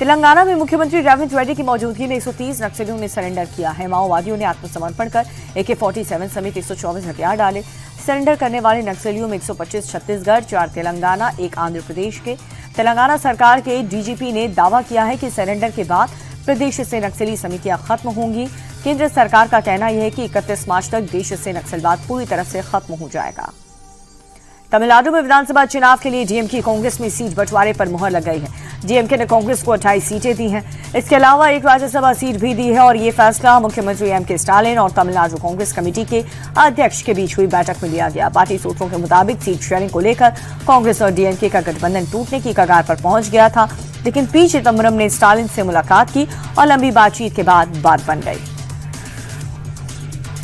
तेलंगाना में मुख्यमंत्री रेवंत रेड्डी की मौजूदगी में 130 नक्सलियों ने सरेंडर किया है। माओवादियों ने आत्मसमर्पण कर AK-47 समेत 124 हथियार डाले। सरेंडर करने वाले नक्सलियों में 125 छत्तीसगढ़, 4 तेलंगाना, 1 आंध्र प्रदेश के। तेलंगाना सरकार के DGP ने दावा किया है कि सरेंडर के बाद प्रदेश से नक्सली समितियां खत्म होंगी। केंद्र सरकार का कहना यह है कि 31 मार्च तक देश से नक्सलवाद पूरी तरह से खत्म हो जाएगा। तमिलनाडु में विधानसभा चुनाव के लिए DMK कांग्रेस में सीट बंटवारे पर मुहर लग गई है। DMK ने कांग्रेस को 28 सीटें दी हैं। इसके अलावा एक राज्यसभा सीट भी दी है और ये फैसला मुख्यमंत्री M.K. स्टालिन और तमिलनाडु कांग्रेस कमेटी के अध्यक्ष के बीच हुई बैठक में लिया गया। पार्टी सूत्रों के मुताबिक सीट शेयरिंग को लेकर कांग्रेस और DMK का गठबंधन टूटने की कगार पर पहुंच गया था, लेकिन P. चिदम्बरम ने स्टालिन से मुलाकात की और लंबी बातचीत के बाद बात बन गई।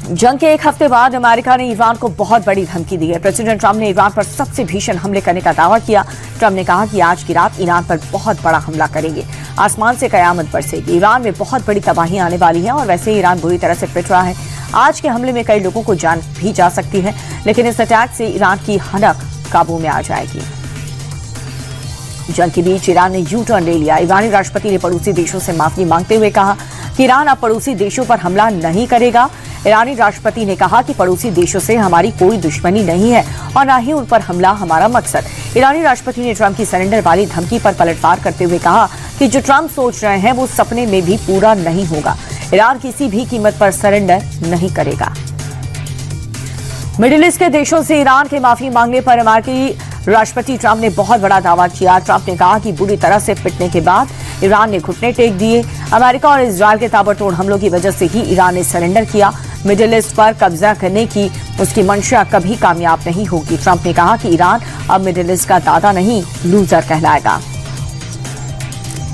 जंग के एक हफ्ते बाद अमेरिका ने ईरान को बहुत बड़ी धमकी दी है। प्रेसिडेंट ट्रंप ने ईरान पर सबसे भीषण हमले करने का दावा किया। ट्रंप ने कहा कि आज की रात ईरान पर बहुत बड़ा हमला करेंगे, आसमान से कयामत बरसेगी। ईरान में बहुत बड़ी तबाही आने वाली है और वैसे ही ईरान बुरी तरह से पिट रहा है। आज के हमले में कई लोगों को जान भी जा सकती है, लेकिन इस अटैक से ईरान की हनक काबू में आ जाएगी। जंग के बीच ईरान ने यू टर्न ले लिया। ईरानी राष्ट्रपति ने पड़ोसी देशों से माफी मांगते हुए कहा कि ईरान अब पड़ोसी देशों पर हमला नहीं करेगा। ईरानी राष्ट्रपति ने कहा कि पड़ोसी देशों से हमारी कोई दुश्मनी नहीं है और न ही उन पर हमला हमारा मकसद। ईरानी राष्ट्रपति ने ट्रंप की सरेंडर वाली धमकी पर पलटवार करते हुए कहा कि जो ट्रंप सोच रहे हैं वो सपने में भी पूरा नहीं होगा। ईरान किसी भी कीमत पर सरेंडर नहीं करेगा। मिडिल ईस्ट के देशों से ईरान के माफी मांगने पर अमेरिकी राष्ट्रपति ट्रंप ने बहुत बड़ा दावा किया। ट्रंप ने कहा कि बुरी तरह से पिटने के बाद ईरान ने घुटने टेक दिए। अमेरिका और इजरायल के ताबड़तोड़ हमलों की वजह से ही ईरान ने सरेंडर किया। मिडिल ईस्ट पर कब्जा करने की उसकी मंशा कभी कामयाब नहीं होगी। ट्रंप ने कहा कि ईरान अब मिडिल ईस्ट का दादा नहीं, लूजर कहलाएगा।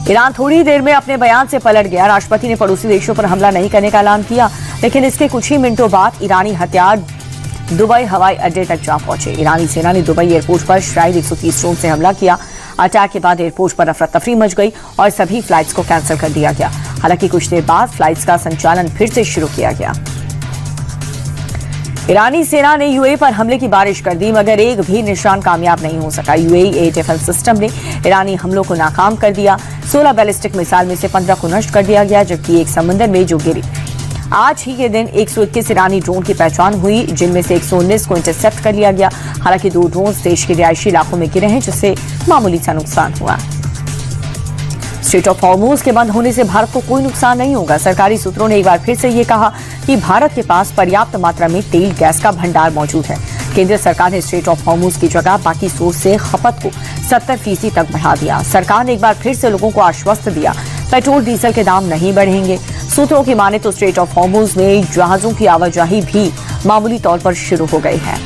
ईरान थोड़ी देर में अपने बयान से पलट गया। राष्ट्रपति ने पड़ोसी देशों पर हमला नहीं करने का ऐलान किया, लेकिन इसके कुछ ही मिनटों बाद ईरानी हथियार दुबई हवाई अड्डे तक जा पहुंचे। ईरानी सेना ने दुबई एयरपोर्ट पर शायद 130 ड्रोन से हमला किया। अटैक के बाद एयरपोर्ट पर अफरा तफरी मच गई और सभी फ्लाइट्स को कैंसिल कर दिया गया। हालांकि कुछ देर बाद फ्लाइट्स का संचालन फिर से शुरू किया गया। ईरानी सेना ने UAE पर हमले की बारिश कर दी, मगर एक भी निशान कामयाब नहीं हो सका। UAE एयर डिफेंस सिस्टम ने ईरानी हमलों को नाकाम कर दिया। 16 बैलिस्टिक मिसाइल में से 15 को नष्ट कर दिया गया, जबकि एक समंदर में जो गिरी। आज ही के दिन 121 ईरानी ड्रोन की पहचान हुई, जिनमें से 119 को इंटरसेप्ट कर लिया गया। हालांकि 2 ड्रोन देश के रिहायशी इलाकों में गिरे हैं, जिससे मामूली सा नुकसान हुआ। स्ट्रेट ऑफ हॉर्मुज के बंद होने से भारत को कोई नुकसान नहीं होगा। सरकारी सूत्रों ने एक बार फिर से ये कहा कि भारत के पास पर्याप्त मात्रा में तेल गैस का भंडार मौजूद है। केंद्र सरकार ने स्ट्रेट ऑफ हॉर्मुज की जगह बाकी सोर्स से खपत को 70% तक बढ़ा दिया। सरकार ने एक बार फिर से लोगों को आश्वस्त दिया पेट्रोल डीजल के दाम नहीं बढ़ेंगे। सूत्रों की माने तो स्ट्रेट ऑफ हॉर्मुज में जहाजों की आवाजाही भी मामूली तौर पर शुरू हो गई है।